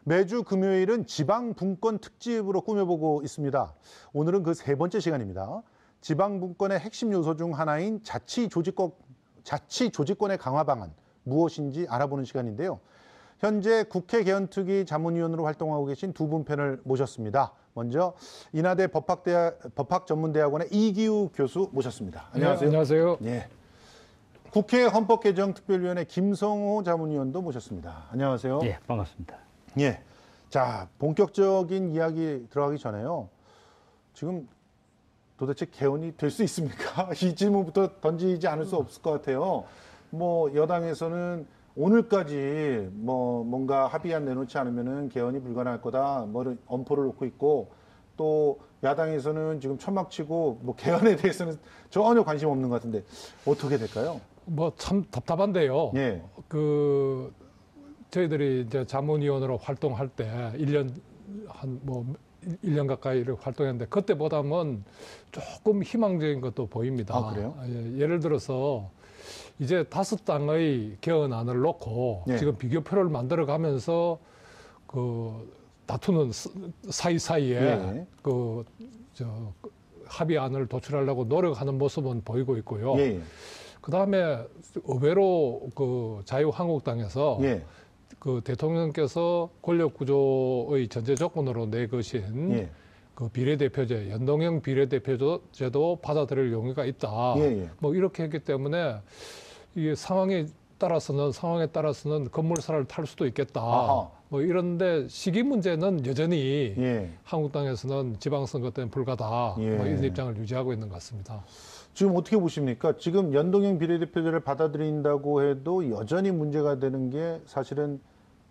매주 금요일은 지방분권 특집으로 꾸며보고 있습니다. 오늘은 그 세 번째 시간입니다. 지방분권의 핵심 요소 중 하나인 자치조직권의 강화 방안, 무엇인지 알아보는 시간인데요. 현재 국회 개헌특위 자문위원으로 활동하고 계신 두 분 편을 모셨습니다. 먼저 인하대 법학전문대학원의 이기우 교수 모셨습니다. 안녕하세요. 네, 안녕하세요. 예. 국회 헌법개정특별위원회 김성호 자문위원도 모셨습니다. 안녕하세요. 예, 반갑습니다. 예. 자, 본격적인 이야기 들어가기 전에요. 지금 도대체 개헌이 될 수 있습니까? 이 질문부터 던지지 않을 수 없을 것 같아요. 뭐 여당에서는 오늘까지 뭔가 합의안 내놓지 않으면은 개헌이 불가능할 거다. 엄포를 놓고 있고, 또 야당에서는 지금 천막치고 뭐 개헌에 대해서는 전혀 관심 없는 것 같은데 어떻게 될까요? 뭐 참 답답한데요. 예. 저희들이 이제 자문위원으로 활동할 때 1년 가까이를 활동했는데 그때보다는 조금 희망적인 것도 보입니다. 아, 그래요? 예를 들어서 이제 5당의 개헌안을 놓고 예. 지금 비교표를 만들어 가면서 다투는 사이사이에 예. 합의안을 도출하려고 노력하는 모습은 보이고 있고요. 예. 그다음에 의외로 자유한국당에서 예. 대통령께서 권력구조의 전제 조건으로 내것인 예. 비례대표제, 연동형 비례대표제도 받아들일 용의가 있다. 예. 뭐 이렇게 했기 때문에 이게 상황에 따라서는 건물사를 탈 수도 있겠다. 아하. 뭐 이런데 시기 문제는 여전히 예. 한국당에서는 지방선거 때문에 불가다. 예. 뭐 이런 입장을 유지하고 있는 것 같습니다. 지금 어떻게 보십니까? 지금 연동형 비례대표제를 받아들인다고 해도 여전히 문제가 되는 게 사실은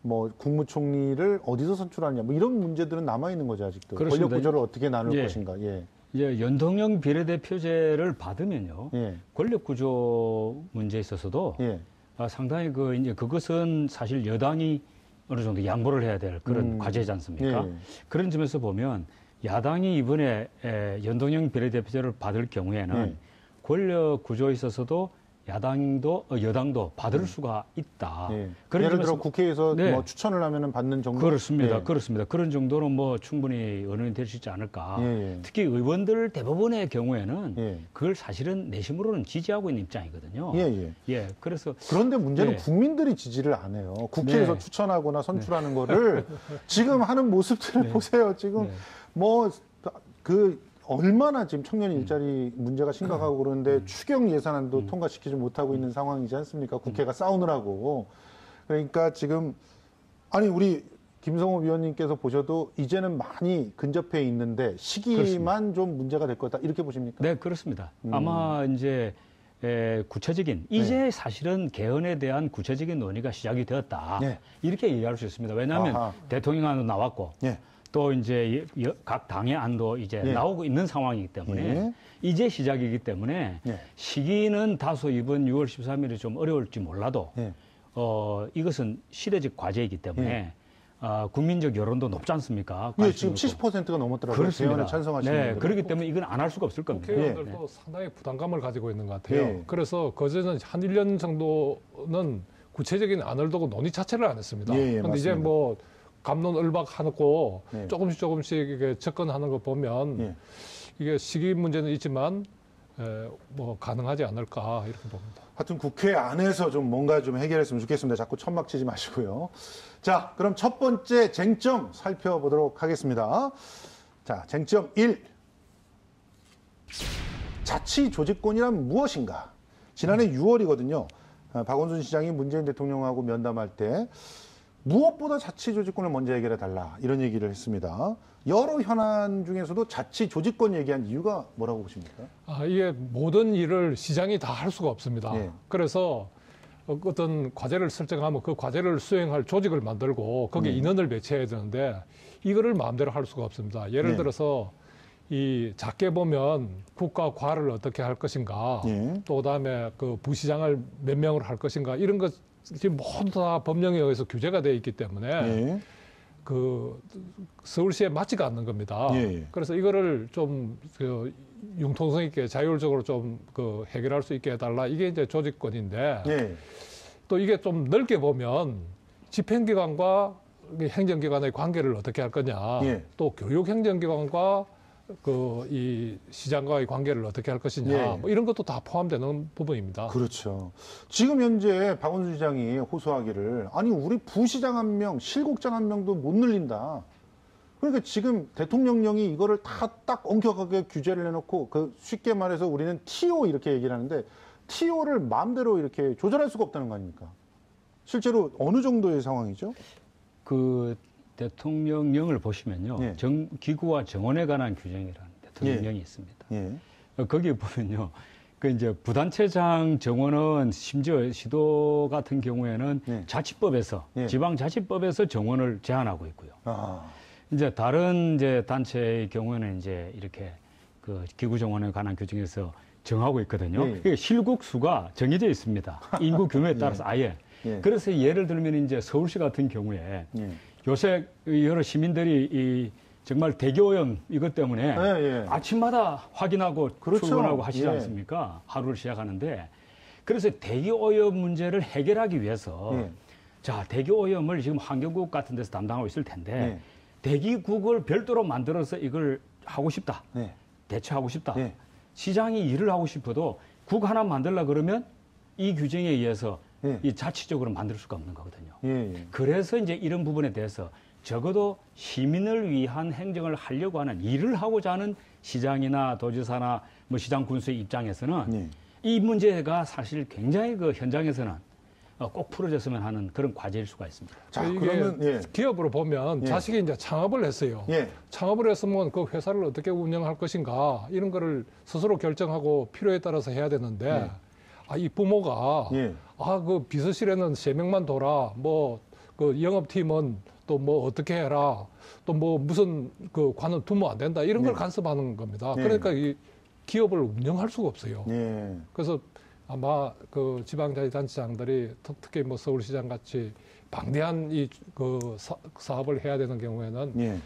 뭐 국무총리를 어디서 선출하느냐 뭐 이런 문제들은 남아 있는 거죠, 아직도. 그렇습니다. 권력 구조를 어떻게 나눌 예. 것인가. 예. 예, 연동형 비례대표제를 받으면요. 예. 권력 구조 문제에 있어서도 예. 상당히 이제 그것은 사실 여당이 어느 정도 양보를 해야 될 그런 과제지 않습니까? 예. 그런 점에서 보면 야당이 이번에 연동형 비례대표제를 받을 경우에는 예. 권력 구조에 있어서도 여당도 받을 수가 있다. 예. 그런 예를 들어 점에서- 국회에서 네. 뭐 추천을 하면은 받는 정도. 그렇습니다. 예. 그렇습니다. 그런 정도는 뭐 충분히 언론이 될 수 있지 않을까. 예. 특히 의원들 대부분의 경우에는 예. 그걸 사실은 내심으로는 지지하고 있는 입장이거든요. 예. 예, 그래서 그런데 문제는 네. 국민들이 지지를 안 해요. 국회에서 네. 추천하거나 선출하는 거를 지금 하는 모습들을 보세요. 지금 네. 얼마나 지금 청년 일자리 문제가 심각하고 그러는데 추경 예산안도 통과시키지 못하고 있는 상황이지 않습니까? 국회가 싸우느라고. 그러니까 지금 우리 김성호 위원님께서 보셔도 이제는 많이 근접해 있는데 시기만 좀 문제가 될 거다 이렇게 보십니까? 네, 그렇습니다. 아마 이제 구체적인 이제 사실은 개헌에 대한 구체적인 논의가 시작이 되었다. 네. 이렇게 얘기할 수 있습니다. 왜냐하면 아하. 대통령안도 나왔고 예. 또 이제 각 당의 안도 이제 예. 나오고 있는 상황이기 때문에 예. 이제 시작이기 때문에 예. 시기는 다소 이번 6월 13일이 좀 어려울지 몰라도 예. 이것은 시대적 과제이기 때문에 국민적 여론도 높지 않습니까? 예, 지금 70%가 넘었더라고요. 그렇습니다. 개헌에 찬성하시는 네, 분들은. 그렇기 때문에 이건 안 할 수가 없을 겁니다. 국회의원들도 상당히 부담감을 가지고 있는 것 같아요. 예. 그래서 그전에 한 1년 정도는 구체적인 안을 두고 논의 자체를 안 했습니다. 예, 그런데 이제 맞습니다. 뭐 갑론을박하고 예. 조금씩 이게 접근하는 거 보면 예. 이게 시기 문제는 있지만 뭐 가능하지 않을까 이렇게 봅니다. 하여튼 국회 안에서 좀 뭔가 좀 해결했으면 좋겠습니다. 자꾸 천막 치지 마시고요. 자, 그럼 첫 번째 쟁점 살펴보도록 하겠습니다. 자, 쟁점 1. 자치조직권이란 무엇인가? 지난해 6월이거든요. 박원순 시장이 문재인 대통령하고 면담할 때 무엇보다 자치조직권을 먼저 해결해달라 이런 얘기를 했습니다. 여러 현안 중에서도 자치조직권 얘기한 이유가 뭐라고 보십니까? 이게 모든 일을 시장이 다 할 수가 없습니다. 예. 그래서 어떤 과제를 설정하면 그 과제를 수행할 조직을 만들고 거기에 인원을 배치해야 되는데 이거를 마음대로 할 수가 없습니다. 예를 네. 들어서 이 작게 보면 국가 과를 어떻게 할 것인가, 예. 또 그다음에 부시장을 몇 명으로 할 것인가 이런 것이 모두 다 법령에 의해서 규제가 되어 있기 때문에 예. 서울시에 맞지가 않는 겁니다. 예. 그래서 이거를 좀 융통성 있게 자율적으로 좀 해결할 수 있게 해달라. 이게 이제 조직권인데 예. 또 이게 좀 넓게 보면 집행기관과 행정기관의 관계를 어떻게 할 거냐, 예. 또 교육행정기관과 이 시장과의 관계를 어떻게 할 것이냐, 예. 뭐 이런 것도 다 포함되는 부분입니다. 그렇죠. 지금 현재 박원순 시장이 호소하기를 아니 우리 부시장 한 명, 실국장 한 명도 못 늘린다. 그러니까 지금 대통령령이 이거를 다 딱 엄격하게 규제를 해놓고 그 쉽게 말해서 우리는 TO 이렇게 얘기를 하는데 TO를 마음대로 이렇게 조절할 수가 없다는 거 아닙니까? 실제로 어느 정도의 상황이죠? 그 대통령령을 보시면요. 예. 기구와 정원에 관한 규정이라는 대통령령이 있습니다. 예. 거기에 보면요. 그 이제 부단체장 정원은 심지어 시도 같은 경우에는 예. 자치법에서 예. 지방자치법에서 정원을 제한하고 있고요. 아, 이제 다른 이제 단체의 경우에는 이제 이렇게 그 기구 정원에 관한 규정에서 정하고 있거든요. 예. 이게 실국 수가 정해져 있습니다. 인구 규모에 따라서 아예. 예. 그래서 예를 들면 이제 서울시 같은 경우에 예. 요새 여러 시민들이 이 정말 대기오염 이것 때문에 예, 예. 아침마다 확인하고 그렇죠. 출근하고 하시지 예. 않습니까? 하루를 시작하는데 그래서 대기오염 문제를 해결하기 위해서 예. 자 대기오염을 지금 환경국 같은 데서 담당하고 있을 텐데 예. 대기국을 별도로 만들어서 이걸 하고 싶다. 예. 대처하고 싶다. 예. 시장이 일을 하고 싶어도 국 하나 만들려 그러면 이 규정에 의해서 예. 이 자치적으로 만들 수가 없는 거거든요. 예. 예. 그래서 이제 이런 부분에 대해서 적어도 시민을 위한 행정을 하려고 하는 일을 하고자 하는 시장이나 도지사나 뭐 시장 군수의 입장에서는 예. 이 문제가 사실 굉장히 그 현장에서는 꼭 풀어졌으면 하는 그런 과제일 수가 있습니다. 자, 이게 그러면 예. 기업으로 보면 예. 자식이 이제 창업을 했어요. 예. 창업을 했으면 그 회사를 어떻게 운영할 것인가 이런 거를 스스로 결정하고 필요에 따라서 해야 되는데 예. 이 부모가 예. 그 비서실에는 3명만 둬라. 뭐 그 영업팀은 또 뭐 어떻게 해라. 또 뭐 무슨 그 관은 두면 안 된다. 이런 걸 예. 간섭하는 겁니다. 예. 그러니까 이 기업을 운영할 수가 없어요. 예. 그래서 아마 그 지방자치단체장들이 특히 뭐 서울시장 같이 방대한 그 사업을 해야 되는 경우에는 예.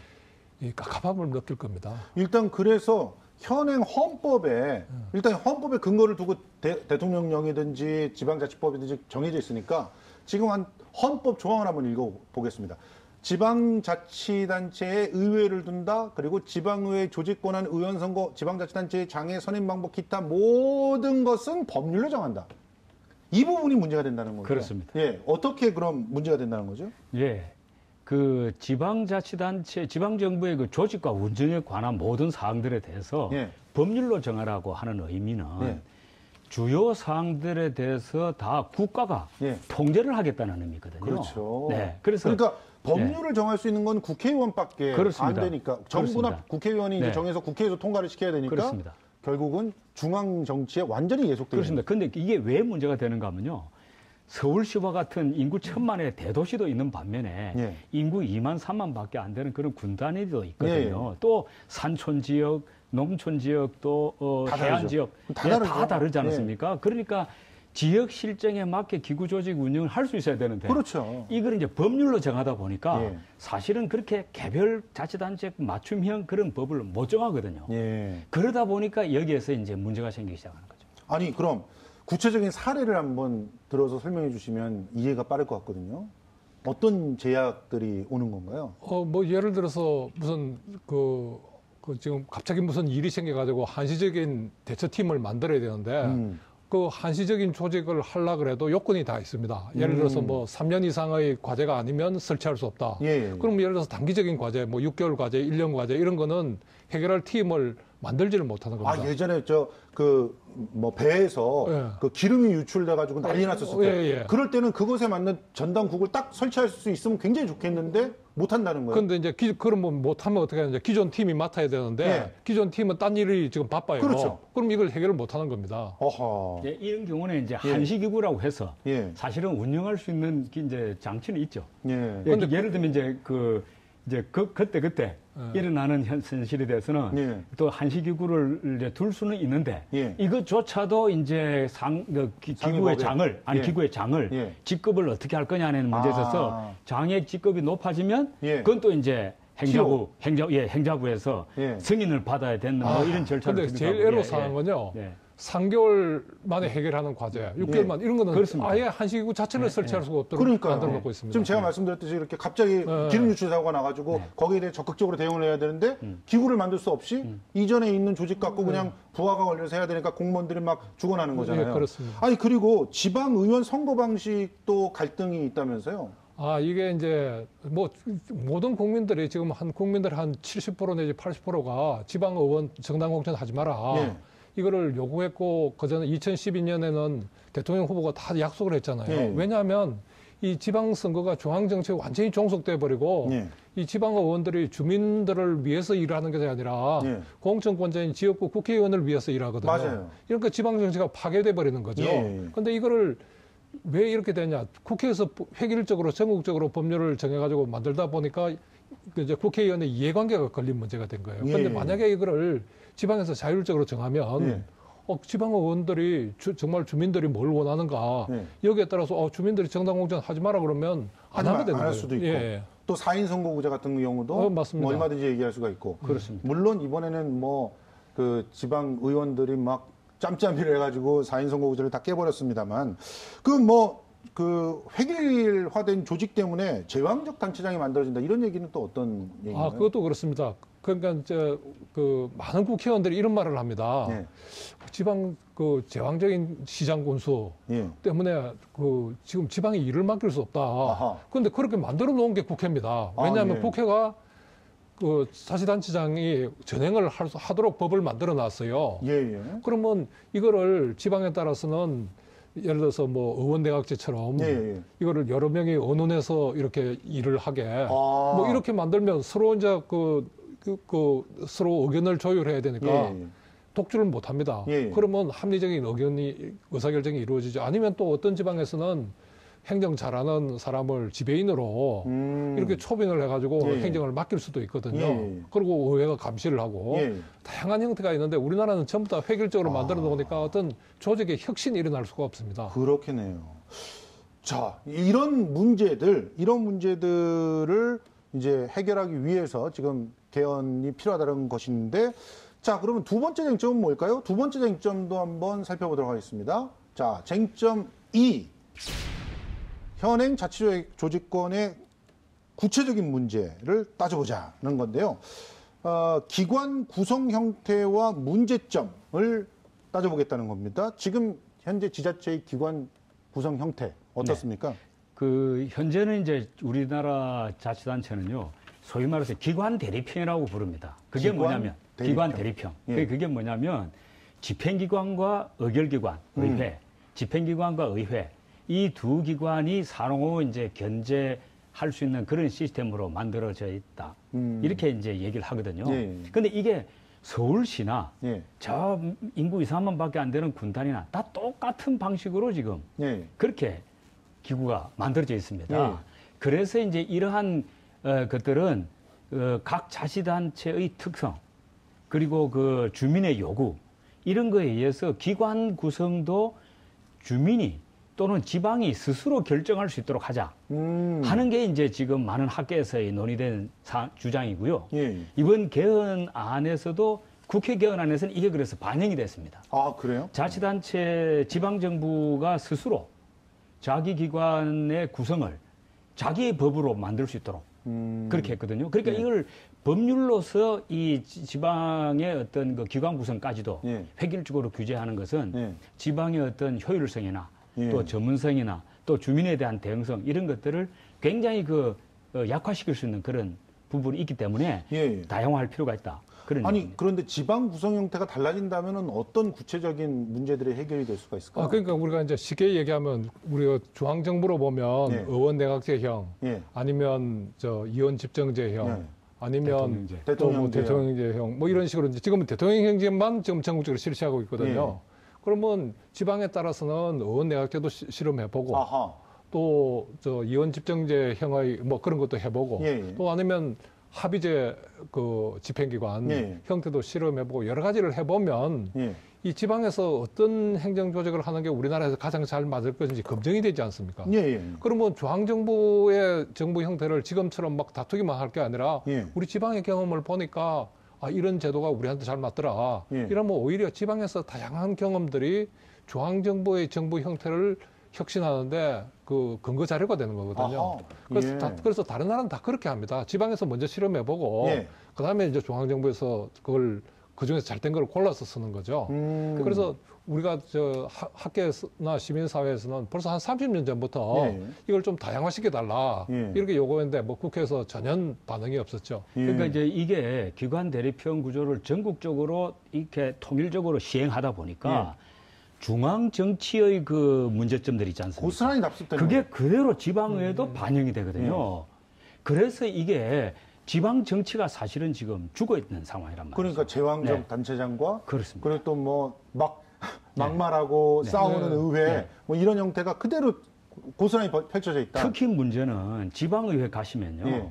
이 깝깝함을 느낄 겁니다. 일단 그래서 현행 헌법에 일단 헌법에 근거를 두고 대통령령이든지 지방자치법이든지 정해져 있으니까 지금 한 헌법 조항을 한번 읽어보겠습니다. 지방자치단체에 의회를 둔다. 그리고 지방의회 조직권한 의원선거, 지방자치단체의 장애 선임 방법 기타 모든 것은 법률로 정한다. 이 부분이 문제가 된다는 거죠. 그렇습니다. 예, 어떻게 그럼 문제가 된다는 거죠? 예. 그 지방자치단체, 지방정부의 그 조직과 운영에 관한 모든 사항들에 대해서 예. 법률로 정하라고 하는 의미는 예. 주요 사항들에 대해서 다 국가가 예. 통제를 하겠다는 의미거든요. 그렇죠. 네. 그래서 그러니까 법률을 정할 수 있는 건 국회의원밖에 그렇습니다. 안 되니까 정부나 그렇습니다. 국회의원이 이제 네. 정해서 국회에서 통과를 시켜야 되니까 그렇습니다. 결국은 중앙 정치에 완전히 예속되는 그렇습니다. 근데 이게 왜 문제가 되는가 하면요. 서울시와 같은 인구 1,000만의 대도시도 있는 반면에 예. 인구 2만 3만밖에 안 되는 그런 군단위도 있거든요. 또 산촌 지역, 농촌 지역, 또 다 해안 다르죠. 지역 다 다 다르죠. 다르지 않습니까? 그러니까 지역 실정에 맞게 기구 조직 운영을 할 수 있어야 되는데 그렇죠. 이걸 이제 법률로 정하다 보니까 예. 사실은 그렇게 개별 자치단체 맞춤형 그런 법을 못 정하거든요. 예. 그러다 보니까 여기에서 이제 문제가 생기기 시작하는 거죠. 아니 그럼 구체적인 사례를 한번 들어서 설명해 주시면 이해가 빠를 것 같거든요. 어떤 제약들이 오는 건가요? 뭐 예를 들어서 무슨 그 지금 갑자기 무슨 일이 생겨가지고 한시적인 대처팀을 만들어야 되는데 그 한시적인 조직을 하려 그래도 요건이 다 있습니다. 예를 들어서 뭐 3년 이상의 과제가 아니면 설치할 수 없다. 예. 그럼 예를 들어서 단기적인 과제, 뭐 6개월 과제, 1년 과제 이런 거는 해결할 팀을 만들지를 못하는 겁니다. 예전에 뭐 배에서 예. 그 기름이 유출돼 가지고 난리 났었을 때 예. 그럴 때는 그것에 맞는 전담국을 딱 설치할 수 있으면 굉장히 좋겠는데 못 한다는 거예요. 근데 이제 그러면 못하면 어떻게 하냐. 기존 팀이 맡아야 되는데 예. 기존 팀은 딴 일이 지금 바빠요. 그렇죠. 그럼 이걸 해결을 못하는 겁니다. 어허. 예, 이런 경우는 이제 한시기구라고 해서 예. 사실은 운영할 수 있는 이제 장치는 있죠. 예. 예, 예를 들면 이제 그때 일어나는 현실에 대해서는 예. 또 한시기구를 이제 둘 수는 있는데 예. 이것조차도 이제 기구의 장을 예. 기구의 장을 예. 직급을 어떻게 할 거냐는 문제에 있어서 장의 직급이 높아지면 예. 그건 또 이제 행자부에서 예. 승인을 받아야 되는 뭐 이런 절차를 근데 제일 거하고. 애로사항은요. 예. 3개월 만에 해결하는 과제, 6개월 만 이런 거는 그렇습니다. 아예 한식기구 자체를 설치할 수가 없도록 그러니까요. 만들어 놓고 있습니다. 지금 제가 말씀드렸듯이 이렇게 갑자기 기름 유출 사고가 나가지고 거기에 대해 적극적으로 대응을 해야 되는데 기구를 만들 수 없이 이전에 있는 조직 갖고 그냥 부하가 걸려서 해야 되니까 공무원들이 막 죽어나는 거잖아요. 예, 그렇습니다. 아니 그리고 지방 의원 선거 방식도 갈등이 있다면서요? 이게 이제 뭐 모든 국민들이 지금 국민들 한 70% 내지 80%가 지방 의원 정당 공천 하지 마라. 예. 이거를 요구했고 그전에 2012년에는 대통령 후보가 다 약속을 했잖아요. 예. 왜냐하면 이 지방선거가 중앙정치에 완전히 종속돼 버리고 예. 이 지방 의원들이 주민들을 위해서 일하는 것이 아니라 예. 공천권자인 지역구 국회의원을 위해서 일하거든요. 맞아요. 이러니까 지방정치가 파괴돼 버리는 거죠. 예. 그런데 이거를 왜 이렇게 되냐? 국회에서 획일적으로 전국적으로 법률을 정해가지고 만들다 보니까 이제 국회의원의 이해관계가 걸린 문제가 된 거예요. 그런데 예. 만약에 이거를 지방에서 자율적으로 정하면 예. 지방 의원들이 정말 주민들이 뭘 원하는가 예. 여기에 따라서 주민들이 정당 공천 하지 마라 그러면 안 하게 되는 안 할 거예요. 수도 있고 예. 또 4인 선거구제 같은 경우도 맞습니다. 뭐 얼마든지 얘기할 수가 있고 그렇습니다. 물론 이번에는 뭐 그 지방 의원들이 막 짬짬이를 해가지고 4인 선거구제를 다 깨버렸습니다만 그 획일화된 조직 때문에 제왕적 단체장이 만들어진다 이런 얘기는 또 어떤 얘기인가요? 그것도 그렇습니다. 그러니까 이제 그 많은 국회의원들이 이런 말을 합니다. 예. 지방 그 제왕적인 시장 군수 예. 때문에 그 지금 지방에 일을 맡길 수 없다. 아하. 그런데 그렇게 만들어 놓은 게 국회입니다. 왜냐하면 예. 국회가 그 사시단체장이 전행을 하도록 법을 만들어 놨어요. 예, 예. 그러면 이거를 지방에 따라서는 예를 들어서 뭐 의원내각제처럼 예, 예. 이거를 여러 명이 의논해서 이렇게 일을 하게 뭐 아. 이렇게 만들면 서로 이제 서로 의견을 조율해야 되니까 예, 예. 독주를 못 합니다. 예, 예. 그러면 합리적인 의사결정이 이루어지죠. 아니면 또 어떤 지방에서는 행정 잘하는 사람을 지배인으로 이렇게 초빙을 해가지고 예, 예. 행정을 맡길 수도 있거든요. 예, 예. 그리고 의회가 감시를 하고 예. 다양한 형태가 있는데 우리나라는 전부 다 획일적으로 만들어 놓으니까 어떤 조직의 혁신이 일어날 수가 없습니다. 그렇겠네요. 자, 이런 문제들을 이제 해결하기 위해서 지금 개헌이 필요하다는 것인데, 자, 그러면 두 번째 쟁점은 뭘까요? 두 번째 쟁점도 한번 살펴보도록 하겠습니다. 자, 쟁점 2. 현행 자치조직권의 구체적인 문제를 따져보자는 건데요. 기관 구성 형태와 문제점을 따져보겠다는 겁니다. 지금 현재 지자체의 기관 구성 형태 어떻습니까? 그 현재는 이제 우리나라 자치단체는요, 소위 말해서 기관 대리평이라고 부릅니다. 그게 기관 뭐냐면 대리평. 기관 대리평. 예. 그게 뭐냐면 집행기관과 의결기관, 의회, 집행기관과 의회 이 두 기관이 상호 이제 견제할 수 있는 그런 시스템으로 만들어져 있다. 이렇게 이제 얘기를 하거든요. 예. 근데 이게 서울시나 예. 저 인구 2, 3만밖에 안 되는 군단이나 다 똑같은 방식으로 지금 예. 그렇게 기구가 만들어져 있습니다. 예. 그래서 이제 이러한 것들은 각 자치단체의 특성 그리고 그 주민의 요구 이런 거에 의해서 기관 구성도 주민이 또는 지방이 스스로 결정할 수 있도록 하자 하는 게 이제 지금 많은 학계에서의 논의된 주장이고요. 예. 이번 개헌안에서도 국회 개헌안에서는 이게 그래서 반영이 됐습니다. 아, 그래요? 자치단체 지방정부가 스스로 자기 기관의 구성을 자기의 법으로 만들 수 있도록 그렇게 했거든요. 그러니까 예. 이걸 법률로서 이 지방의 어떤 그 기관 구성까지도 예. 획일적으로 규제하는 것은 예. 지방의 어떤 효율성이나 예. 또 전문성이나 또 주민에 대한 대응성 이런 것들을 굉장히 약화시킬 수 있는 그런 부분이 있기 때문에 예. 다양화할 필요가 있다. 그런 아니, 얘기입니다. 그런데 지방 구성 형태가 달라진다면 어떤 구체적인 문제들이 해결이 될 수가 있을까요? 그러니까 우리가 이제 쉽게 얘기하면 우리가 중앙정부로 보면 예. 의원 내각제형 예. 아니면 의원 집정제형 예. 아니면 대통령제. 또 뭐 대통령제형. 대통령제형 뭐 이런 식으로 이제 지금은 대통령제만 지금 전국적으로 실시하고 있거든요. 그러면 지방에 따라서는 의원 내각제도 실험해보고 아하. 또 의원 집정제형의 뭐 그런 것도 해보고 예. 또 아니면 합의제 그 집행기관 예. 형태도 실험해보고 여러 가지를 해보면 예. 이 지방에서 어떤 행정조직을 하는 게 우리나라에서 가장 잘 맞을 것인지 검증이 되지 않습니까? 예. 예. 그러면 중앙정부의 정부 형태를 지금처럼 막 다투기만 할 게 아니라 예. 우리 지방의 경험을 보니까 아, 이런 제도가 우리한테 잘 맞더라. 예. 이러면 오히려 지방에서 다양한 경험들이 중앙정부의 정부 형태를 혁신하는데 그 근거 자료가 되는 거거든요. 아하, 그래서, 예. 그래서 다른 나라는 다 그렇게 합니다. 지방에서 먼저 실험해보고 예. 그다음에 이제 중앙정부에서 그걸 그중에서 잘 된 걸 골라서 쓰는 거죠. 그래서 우리가 저 학계나 시민사회에서는 벌써 한 30년 전부터 예. 이걸 좀 다양화시켜달라 예. 이렇게 요구했는데 뭐 국회에서 전혀 반응이 없었죠. 예. 그러니까 이제 이게 기관 대리평 구조를 전국적으로 이렇게 통일적으로 시행하다 보니까 중앙 정치의 그 문제점들이 있지 않습니까? 고스란히 납습되는 그게 거예요. 그대로 지방의회도 반영이 되거든요. 그래서 이게 지방 정치가 사실은 지금 죽어 있는 상황이란 말이죠. 그러니까 제왕적 네. 단체장과 그렇습니다. 그리고 또 뭐 막말하고 네. 싸우는 네. 의회 네. 뭐 이런 형태가 그대로 고스란히 펼쳐져 있다. 특히 문제는 지방의회 가시면요. 예.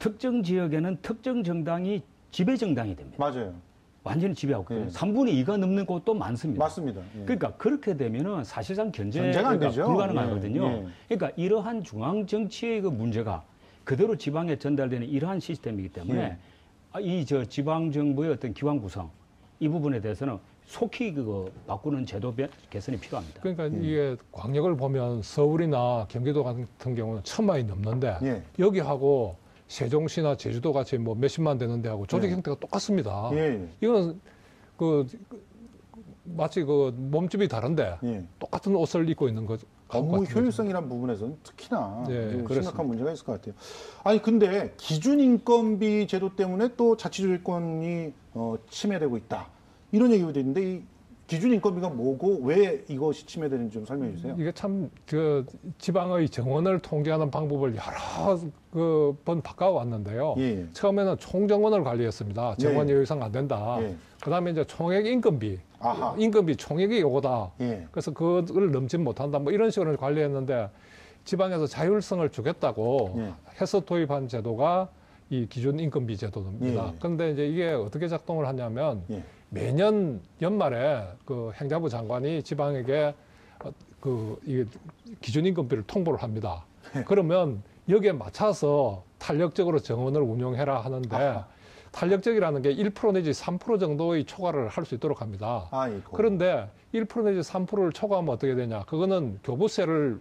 특정 지역에는 특정 정당이 지배 정당이 됩니다. 맞아요. 완전히 지배하고 있거든요. 예. 3분의 2가 넘는 곳도 많습니다. 맞습니다. 예. 그러니까 그렇게 되면은 사실상 견제가 안 되죠. 불가능하거든요. 예, 예. 그러니까 이러한 중앙 정치의 그 문제가 그대로 지방에 전달되는 이러한 시스템이기 때문에 예. 이 저 지방 정부의 어떤 기관 구성 이 부분에 대해서는 속히 그거 바꾸는 제도 개선이 필요합니다. 그러니까 이게 광역을 보면 서울이나 경기도 같은 경우는 1,000만이 넘는데 예. 여기하고 세종시나 제주도 같이 뭐 몇십만 되는 데하고 조직 예. 형태가 똑같습니다. 예. 이건 마치 그 몸집이 다른데 예. 똑같은 옷을 입고 있는 것 업무 효율성이라는 부분에서는 특히나 예, 좀 그렇습니다. 심각한 문제가 있을 것 같아요. 아니 근데 기준인건비 제도 때문에 또 자치조직권이 침해되고 있다. 이런 얘기가 있는데 이 기준인건비가 뭐고 왜 이것이 침해되는지 좀 설명해 주세요. 이게 참 그 지방의 정원을 통제하는 방법을 여러 번 바꿔왔는데요. 예. 처음에는 총정원을 관리했습니다. 정원 예. 여유상 안 된다. 예. 그다음에 이제 총액 인건비, 아하. 인건비 총액이 요거다. 예. 그래서 그걸 넘지 못한다. 뭐 이런 식으로 관리했는데 지방에서 자율성을 주겠다고 예. 해서 도입한 제도가 이 기준 인건비 제도입니다. 예. 그런데 이제 이게 어떻게 작동을 하냐면 예. 매년 연말에 그 행자부 장관이 지방에게 이 기준 인건비를 통보를 합니다. 그러면 여기에 맞춰서 탄력적으로 정원을 운영해라 하는데 아하. 탄력적이라는 게 1% 내지 3% 정도의 초과를 할 수 있도록 합니다. 아이고. 그런데 1% 내지 3%를 초과하면 어떻게 되냐? 그거는 교부세를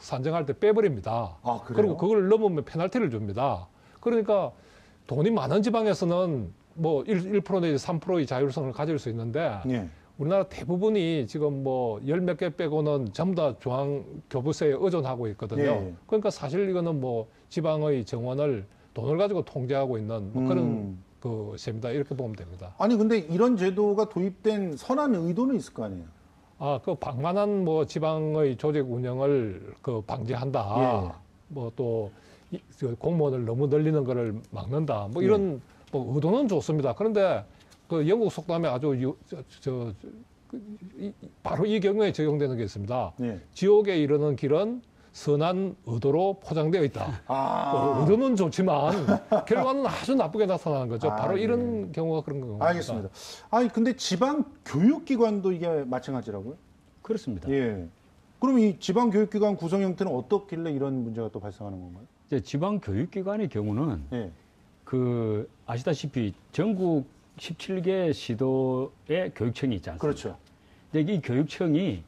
산정할 때 빼버립니다. 아, 그래요? 그리고 그걸 넘으면 페널티를 줍니다. 그러니까 돈이 많은 지방에서는 뭐 1% 내지 3%의 자율성을 가질 수 있는데 예. 우리나라 대부분이 지금 뭐 열 몇 개 빼고는 전부 다 중앙 교부세에 의존하고 있거든요. 예. 그러니까 사실 이거는 뭐 지방의 정원을 돈을 가지고 통제하고 있는 뭐 그런 그 셈이다 이렇게 보면 됩니다. 아니 근데 이런 제도가 도입된 선한 의도는 있을 거 아니에요. 그 방만한 뭐 지방의 조직 운영을 방지한다. 예. 뭐 또 공무원을 너무 늘리는 거를 막는다. 뭐 이런 뭐 의도는 좋습니다. 그런데 그 영국 속담에 아주 바로 이 경우에 적용되는 게 있습니다. 예. 지옥에 이르는 길은 선한 의도로 포장되어 있다. 아. 의도는 좋지만 결과는 아주 나쁘게 나타나는 거죠. 아, 바로 예. 이런 경우가 그런 겁니다. 알겠습니다. 아니 근데 지방 교육기관도 이게 마찬가지라고요? 그렇습니다. 예. 그럼 이 지방 교육기관 구성 형태는 어떻길래 이런 문제가 또 발생하는 건가요? 이제 지방 교육기관의 경우는 예. 그 아시다시피 전국 17개 시도의 교육청이 있지 않습니까? 그렇죠. 근데 이 교육청이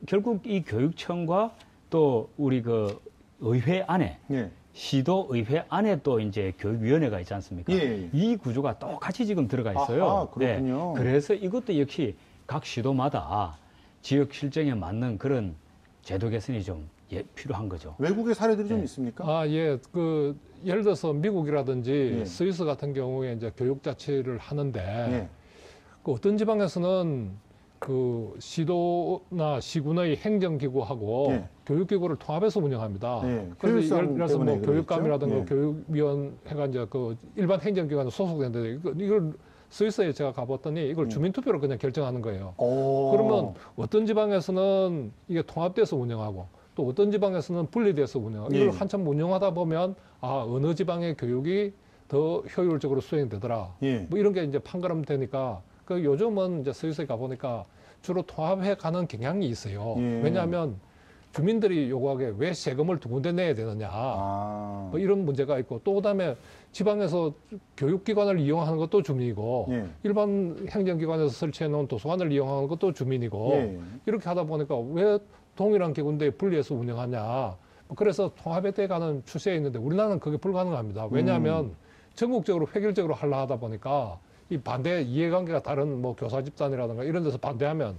결국 이 교육청과 또 우리 그 의회 안에 예. 시도의회 안에 또 이제 교육위원회가 있지 않습니까? 예. 이 구조가 똑같이 지금 들어가 있어요. 아하, 그렇군요. 그래서 이것도 역시 각 시도마다 지역 실정에 맞는 그런 제도 개선이 좀 필요한 거죠. 외국의 사례들이 좀 네. 있습니까? 예를 들어서 미국이라든지 예. 스위스 같은 경우에 이제 교육자치를 하는데 예. 그 어떤 지방에서는 그 시도나 시군의 행정기구하고 예. 교육기구를 통합해서 운영합니다. 예. 그래서 효율성 예를 들어서 뭐 때문에 교육감이라든가 그러겠죠? 교육위원회가 이제 그 일반 행정기관에 소속되는데 이걸 스위스에 제가 가봤더니 이걸 주민투표로 그냥 결정하는 거예요. 오. 그러면 어떤 지방에서는 이게 통합돼서 운영하고 또 어떤 지방에서는 분리돼서 운영하고 예. 이걸 한참 운영하다 보면 어느 지방의 교육이 더 효율적으로 수행되더라. 예. 뭐 이런 게 이제 판가름 되니까 그 요즘은 이제 스위스에 가보니까 주로 통합해 가는 경향이 있어요. 예. 왜냐하면 주민들이 요구하기에 왜 세금을 두 군데 내야 되느냐. 아. 뭐 이런 문제가 있고 또 그다음에 지방에서 교육기관을 이용하는 것도 주민이고 예. 일반 행정기관에서 설치해 놓은 도서관을 이용하는 것도 주민이고 예. 이렇게 하다 보니까 왜 동일한 기구인데 분리해서 운영하냐. 뭐 그래서 통합에 돼 가는 추세에 있는데 우리나라는 그게 불가능합니다. 왜냐하면 전국적으로 획일적으로 하려 하다 보니까 이 반대 이해관계가 다른 뭐 교사 집단이라든가 이런 데서 반대하면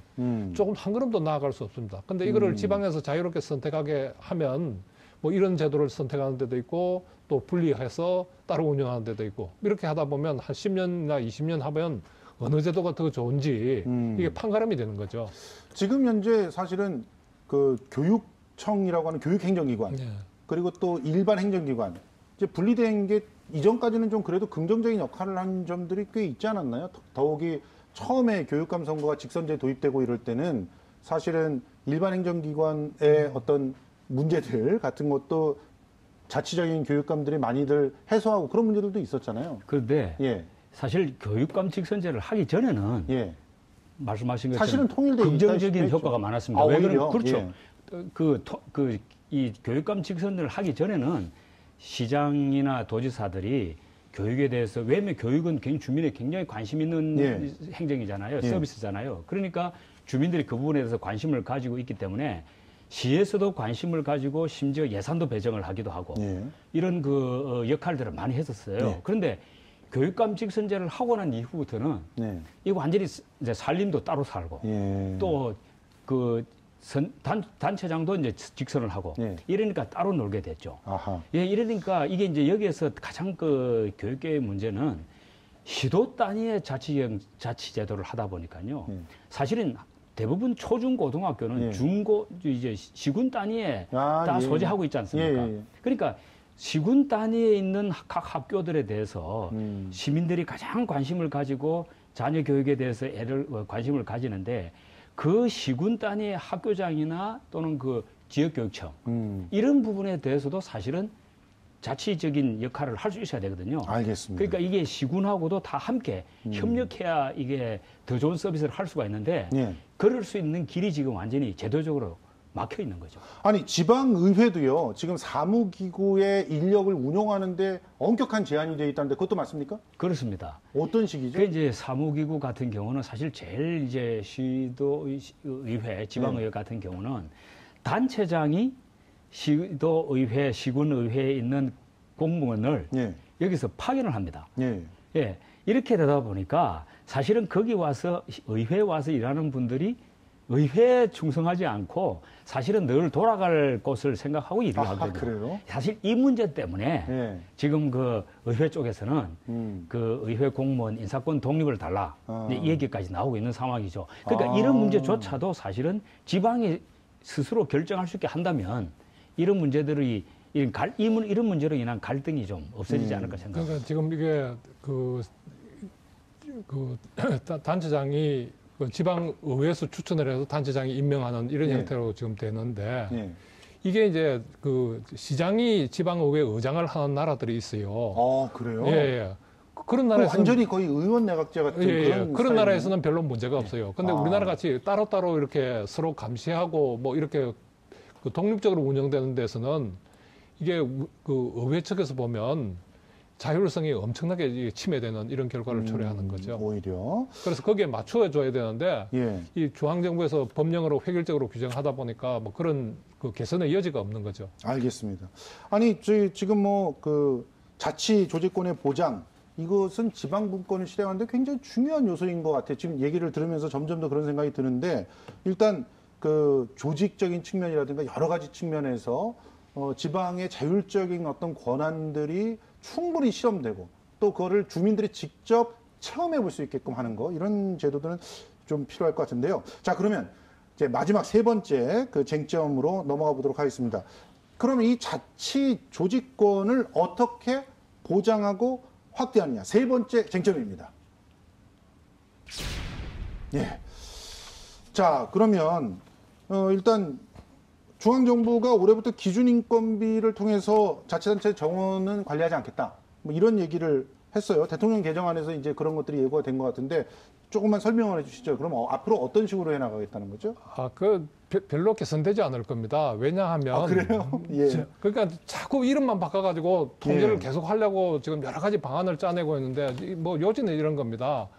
조금 한 걸음도 나아갈 수 없습니다. 근데 이거를 지방에서 자유롭게 선택하게 하면 뭐 이런 제도를 선택하는 데도 있고 또 분리해서 따로 운영하는 데도 있고 이렇게 하다 보면 한 10년이나 20년 하면 어느 제도가 더 좋은지 이게 판가름이 되는 거죠. 지금 현재 사실은 그 교육청이라고 하는 교육행정기관 네. 그리고 또 일반 행정기관 이제 분리된 게 이전까지는 좀 그래도 긍정적인 역할을 한 점들이 꽤 있지 않았나요? 더욱이 처음에 교육감 선거가 직선제 도입되고 이럴 때는 사실은 일반 행정기관의 어떤 문제들 같은 것도 자치적인 교육감들이 많이들 해소하고 그런 문제들도 있었잖아요. 그런데 예, 사실 교육감 직선제를 하기 전에는 예. 말씀하신 사실은 것처럼 통일돼 긍정적인 있다시피 효과가 했죠. 많았습니다. 아, 왜 오히려? 그러면 그렇죠. 예. 이 교육감 직선제를 하기 전에는 시장이나 도지사들이 교육에 대해서 왜냐면 교육은 주민의 굉장히 관심 있는 예. 행정이잖아요. 예. 서비스잖아요. 그러니까 주민들이 그 부분에 대해서 관심을 가지고 있기 때문에 시에서도 관심을 가지고 심지어 예산도 배정을 하기도 하고 예. 이런 역할들을 많이 했었어요. 네. 그런데 교육감 직선제를 하고 난 이후부터는 네. 이거 완전히 이제 살림도 따로 살고 예. 또 그 단체장도 이제 직선을 하고 예. 이러니까 따로 놀게 됐죠. 아하. 예, 이러니까 이게 이제 여기에서 가장 그 교육계의 문제는 시도 단위의 자치 제도를 하다 보니까요. 예. 사실은 대부분 초중 고등학교는 예. 중고 이제 시군 단위에 아, 다 예. 소재하고 있지 않습니까? 예, 예. 그러니까 시군 단위에 있는 각 학교들에 대해서 음. 시민들이 가장 관심을 가지고 자녀 교육에 대해서 관심을 가지는데 그 시군 단위의 학교장이나 또는 그 지역교육청 이런 부분에 대해서도 사실은 자치적인 역할을 할 수 있어야 되거든요. 알겠습니다. 그러니까 이게 시군하고도 다 함께 협력해야 이게 더 좋은 서비스를 할 수가 있는데 예. 그럴 수 있는 길이 지금 완전히 제도적으로 막혀 있는 거죠. 아니 지방의회도요. 지금 사무기구의 인력을 운용하는데 엄격한 제한이 되어 있다는데 그것도 맞습니까? 그렇습니다. 어떤 식이죠? 그 이제 사무기구 같은 경우는 사실 제일 이제 시도의회, 지방의회 같은 경우는 단체장이 시도의회, 시군의회에 있는 공무원을 예. 여기서 파견을 합니다. 예. 예. 이렇게 되다 보니까 사실은 거기 와서 의회에 와서 일하는 분들이 의회에 충성하지 않고 사실은 늘 돌아갈 곳을 생각하고 일을 아하, 하거든요. 그래요? 사실 이 문제 때문에 예. 지금 그 의회 쪽에서는 그 의회 공무원 인사권 독립을 달라 아. 이제 이 얘기까지 나오고 있는 상황이죠. 그러니까 아. 이런 문제조차도 사실은 지방이 스스로 결정할 수 있게 한다면 이런 문제들이 이런 문제로 인한 갈등이 좀 없어지지 않을까 생각합니다. 그러니까 지금 이게 단체장이 그 지방의회에서 추천을 해서 단체장이 임명하는 이런 예. 형태로 지금 되는데 예. 이게 이제 그 시장이 지방의회 의장을 하는 나라들이 있어요. 그래요? 예, 예. 그런 그럼 나라에서는 완전히 거의 의원 내각제 같은 예, 예. 그런 그런 스타일이네요. 나라에서는 별로 문제가 없어요. 근데 아. 우리나라 같이 따로따로 이렇게 서로 감시하고 뭐 이렇게 그 독립적으로 운영되는 데서는 이게 그 의회 측에서 보면 자율성이 엄청나게 침해되는 이런 결과를 초래하는 거죠. 오히려. 그래서 거기에 맞춰줘야 되는데 예. 이 중앙정부에서 법령으로 획일적으로 규정하다 보니까 뭐 그런 그 개선의 여지가 없는 거죠. 알겠습니다. 아니, 지금 뭐 그 자치 조직권의 보장 이것은 지방분권을 실행하는데 굉장히 중요한 요소인 것 같아요. 지금 얘기를 들으면서 점점 더 그런 생각이 드는데 일단 그 조직적인 측면이라든가 여러 가지 측면에서 지방의 자율적인 어떤 권한들이 충분히 실험되고 또 그거를 주민들이 직접 체험해 볼 수 있게끔 하는 거 이런 제도들은 좀 필요할 것 같은데요. 자, 그러면 이제 마지막 세 번째 그 쟁점으로 넘어가 보도록 하겠습니다. 그러면 이 자치 조직권을 어떻게 보장하고 확대하느냐. 세 번째 쟁점입니다. 예. 자, 그러면 일단 중앙정부가 올해부터 기준인건비를 통해서 자치단체 정원은 관리하지 않겠다. 뭐 이런 얘기를 했어요. 대통령 개정안에서 이제 그런 것들이 예고가 된 것 같은데 조금만 설명을 해 주시죠. 그럼 앞으로 어떤 식으로 해나가겠다는 거죠? 별로 개선되지 않을 겁니다. 왜냐하면 그래요? 예. 그러니까 자꾸 이름만 바꿔가지고 통제를 예. 계속 하려고 지금 여러 가지 방안을 짜내고 있는데 뭐 요지는 이런 겁니다.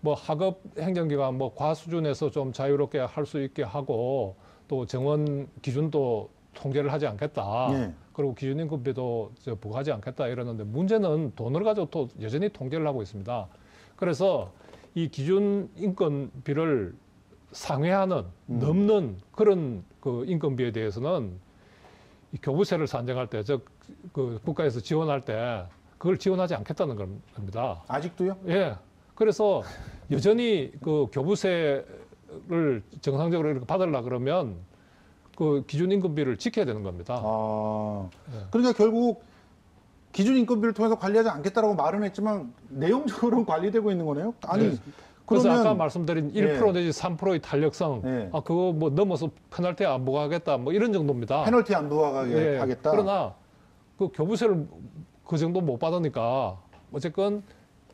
뭐 하급 행정기관 뭐 과수준에서 좀 자유롭게 할 수 있게 하고 또 정원 기준도 통제를 하지 않겠다. 예. 그리고 기준인건비도 부과하지 않겠다 이러는데 문제는 돈을 가지고 또 여전히 통제를 하고 있습니다. 그래서 이 기준인건비를 상회하는 넘는 그런 그 인건비에 대해서는 이 교부세를 산정할 때, 그 국가에서 지원할 때 그걸 지원하지 않겠다는 겁니다. 아직도요? 예. 그래서 여전히 그 교부세를 정상적으로 이렇게 받으려 그러면 그 기준인건비를 지켜야 되는 겁니다. 아, 예. 그러니까 결국 기준인건비를 통해서 관리하지 않겠다라고 말은 했지만 내용적으로는 관리되고 있는 거네요. 아니, 네. 그래서 그러면 아까 말씀드린 1% 예. 내지 3%의 탄력성, 예. 아 그거 뭐 넘어서 페널티 안 부과하겠다, 뭐 이런 정도입니다. 페널티 안 부과하게 예. 하겠다. 그러나 그 교부세를 그 정도 못 받으니까 어쨌건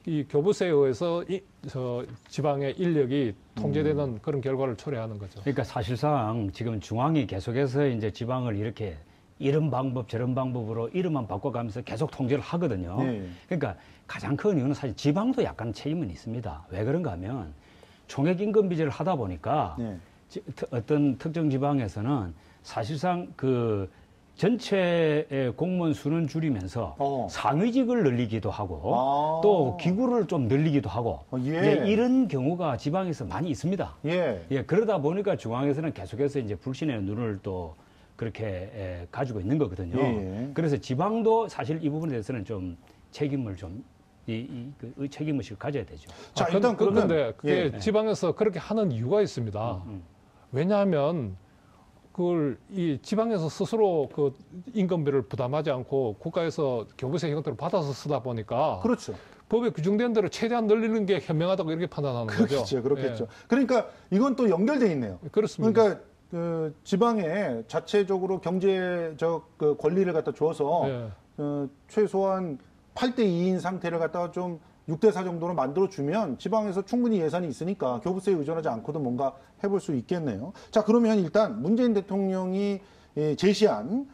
이 교부세에 의해서 저 지방의 인력이 통제되는 그런 결과를 초래하는 거죠. 그러니까 사실상 지금 중앙이 계속해서 이제 지방을 이렇게 이런 방법 저런 방법으로 이름만 바꿔가면서 계속 통제를 하거든요. 예. 그러니까 가장 큰 이유는 사실 지방도 약간 책임은 있습니다. 왜 그런가 하면 총액 임금비제를 하다 보니까 예. 어떤 특정 지방에서는 사실상 그 전체의 공무원 수는 줄이면서 상위직을 늘리기도 하고 아. 또 기구를 좀 늘리기도 하고 예. 네, 이런 경우가 지방에서 많이 있습니다. 예. 예, 그러다 보니까 중앙에서는 계속해서 이제 불신의 눈을 또 그렇게 가지고 있는 거거든요. 예. 그래서 지방도 사실 이 부분에 대해서는 좀 책임을 좀 그 책임의식을 가져야 되죠. 자, 일단 그러면 그런데 그게 예. 지방에서 그렇게 하는 이유가 있습니다. 왜냐하면 그걸 이 지방에서 스스로 그 인건비를 부담하지 않고 국가에서 교부세 형태로 받아서 쓰다 보니까 그렇죠. 법에 규정된 대로 최대한 늘리는 게 현명하다고 이렇게 판단하는 그렇겠죠. 거죠. 그렇겠죠. 예. 그러니까 이건 또 연결돼 있네요. 그렇습니다. 그러니까 그 지방에 자체적으로 경제적 그 권리를 갖다 줘서 예. 최소한 8대 2인 상태를 갖다가 좀 6대 4 정도로 만들어 주면 지방에서 충분히 예산이 있으니까 교부세에 의존하지 않고도 뭔가 해볼 수 있겠네요. 자, 그러면 일단 문재인 대통령이 제시한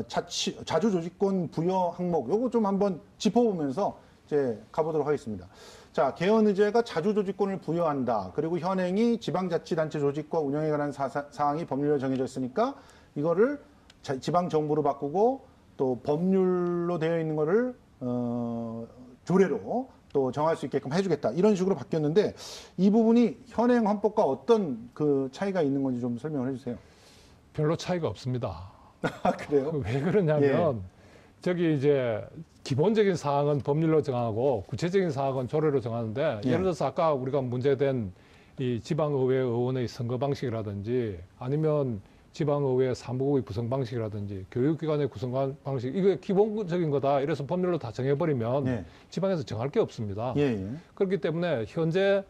자주조직권 부여 항목 요거 좀 한번 짚어보면서 이제 가보도록 하겠습니다. 자, 개헌 의제가 자주조직권을 부여한다. 그리고 현행이 지방자치단체 조직과 운영에 관한 사항이 법률로 정해져 있으니까 이거를 지방정부로 바꾸고 또 법률로 되어 있는 거를 조례로 또 정할 수 있게끔 해주겠다. 이런 식으로 바뀌었는데 이 부분이 현행 헌법과 어떤 그 차이가 있는 건지 좀 설명을 해주세요. 별로 차이가 없습니다. 아, 그래요? 왜 그러냐면 저기 이제 기본적인 사항은 법률로 정하고 구체적인 사항은 조례로 정하는데 예. 예를 들어서 아까 우리가 문제된 이 지방의회 의원의 선거 방식이라든지 아니면 지방의회 사무국의 구성 방식이라든지 교육기관의 구성 방식 이게 기본적인 거다. 이래서 법률로 다 정해버리면 예. 지방에서 정할 게 없습니다. 예, 예. 그렇기 때문에 현재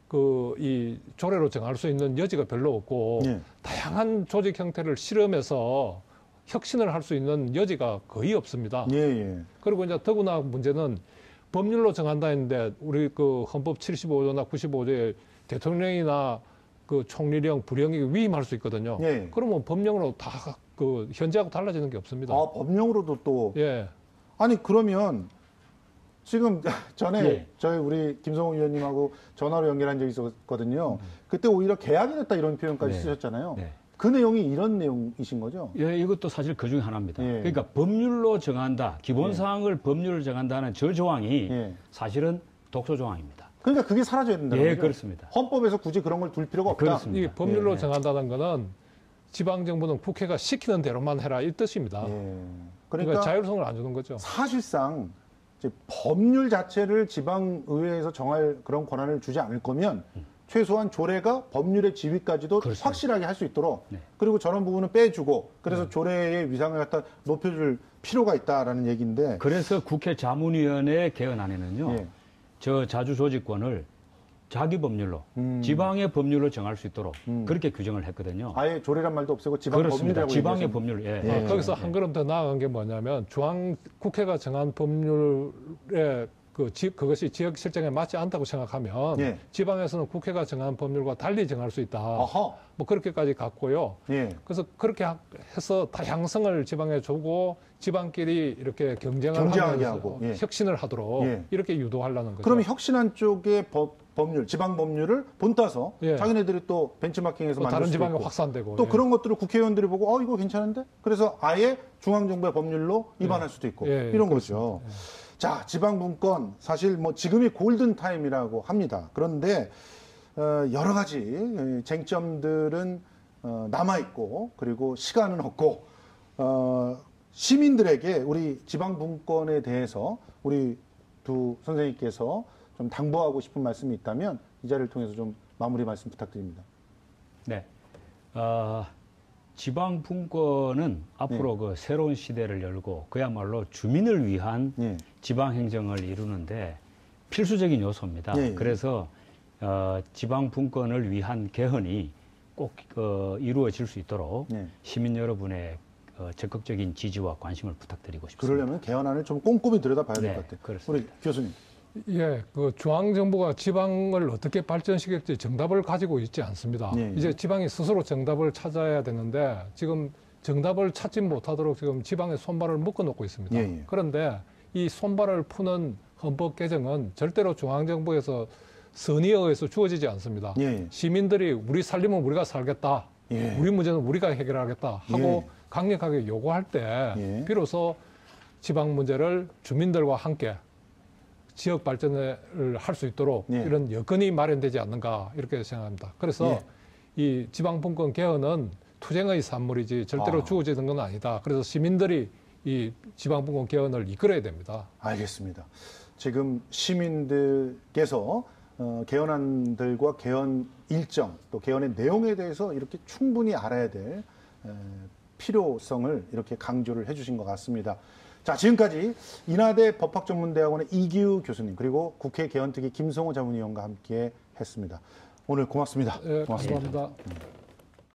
그 이 조례로 정할 수 있는 여지가 별로 없고 예. 다양한 조직 형태를 실험해서 혁신을 할 수 있는 여지가 거의 없습니다. 예, 예. 그리고 이제 더구나 문제는 법률로 정한다 했는데 우리 그 헌법 75조나 95조에 대통령이나 그 총리령, 부령이 위임할 수 있거든요. 예. 그러면 법령으로 다 그 현재하고 달라지는 게 없습니다. 아, 법령으로도 또. 예. 아니, 그러면 지금 전에 예. 저희 우리 김성호 의원님하고 전화로 연결한 적이 있었거든요. 그때 오히려 계약이 됐다 이런 표현까지 네. 쓰셨잖아요. 네. 그 내용이 이런 내용이신 거죠? 예, 이것도 사실 그 중에 하나입니다. 예. 그러니까 법률로 정한다, 기본 예. 사항을 법률로 정한다는 저 조항이 예. 사실은 독소 조항입니다. 그러니까 그게 사라져야 된다는 예, 거죠? 그렇습니다. 헌법에서 굳이 그런 걸 둘 필요가 없다. 그렇습니다. 이 법률로 예. 정한다는 거는 지방정부는 국회가 시키는 대로만 해라 이 뜻입니다. 예. 그러니까 자율성을 안 주는 거죠. 사실상 이제 법률 자체를 지방의회에서 정할 그런 권한을 주지 않을 거면 최소한 조례가 법률의 지위까지도 그렇습니다. 확실하게 할 수 있도록 네. 그리고 저런 부분은 빼주고 그래서 조례의 위상을 갖다 높여줄 필요가 있다라는 얘기인데 그래서 국회 자문위원회 개헌안에는요, 예. 저 자주조직권을 자기 법률로, 지방의 법률로 정할 수 있도록 그렇게 규정을 했거든요. 아예 조례란 말도 없애고 지방 그렇습니다. 법률이라고 지방의 얘기하시는 법률, 예. 예. 거기서 한 걸음 더 나아간 게 뭐냐면 국회가 정한 법률에 그것이 지역 실정에 맞지 않다고 생각하면 예. 지방에서는 국회가 정한 법률과 달리 정할 수 있다. 어허. 뭐 그렇게까지 갔고요. 예. 그래서 그렇게 해서 다양성을 지방에 주고 지방끼리 이렇게 경쟁을 경쟁하게 하면서 하고, 예. 혁신을 하도록 예. 이렇게 유도하려는 거죠. 그러면 혁신한 쪽의 법률, 지방 법률을 본따서 예. 자기네들이 또 벤치마킹해서 또 만들 다른 수도 지방에 있고. 확산되고 또 예. 그런 것들을 국회의원들이 보고 이거 괜찮은데? 그래서 아예 중앙정부의 법률로 위반할 수도 있고 예, 이런 그렇습니다. 거죠. 자, 지방분권 사실 뭐 지금이 골든 타임이라고 합니다. 그런데 여러 가지 쟁점들은 남아 있고 그리고 시간은 없고 시민들에게 우리 지방분권에 대해서 우리 두 선생님께서 좀 당부하고 싶은 말씀이 있다면 이 자리를 통해서 좀 마무리 말씀 부탁드립니다. 네. 지방 분권은 앞으로 그 새로운 시대를 열고 그야말로 주민을 위한 예. 지방 행정을 이루는데 필수적인 요소입니다. 예, 예. 그래서 지방 분권을 위한 개헌이 꼭 이루어질 수 있도록 예. 시민 여러분의 적극적인 지지와 관심을 부탁드리고 싶습니다. 그러려면 개헌안을 좀 꼼꼼히 들여다봐야 될 네, 것 같아요. 그렇습니다. 우리 교수님. 예, 그 중앙정부가 지방을 어떻게 발전시킬지 정답을 가지고 있지 않습니다. 예, 예. 이제 지방이 스스로 정답을 찾아야 되는데 지금 정답을 찾지 못하도록 지금 지방의 손발을 묶어놓고 있습니다. 예, 예. 그런데 이 손발을 푸는 헌법 개정은 절대로 중앙정부에서 선의에 의해서 주어지지 않습니다. 예, 예. 시민들이 우리 살림은 우리가 살겠다. 예. 우리 문제는 우리가 해결하겠다 하고 예. 강력하게 요구할 때 예. 비로소 지방 문제를 주민들과 함께 지역 발전을 할 수 있도록 예. 이런 여건이 마련되지 않는가 이렇게 생각합니다. 그래서 예. 이 지방분권 개헌은 투쟁의 산물이지 절대로 주어지는 건 아니다. 그래서 시민들이 이 지방분권 개헌을 이끌어야 됩니다. 알겠습니다. 지금 시민들께서 개헌안들과 개헌 일정 또 개헌의 내용에 대해서 이렇게 충분히 알아야 될 필요성을 이렇게 강조를 해주신 것 같습니다. 자, 지금까지 인하대 법학전문대학원의 이기우 교수님 그리고 국회 개헌특위 김성호 자문위원과 함께 했습니다. 오늘 고맙습니다. 예, 감사합니다.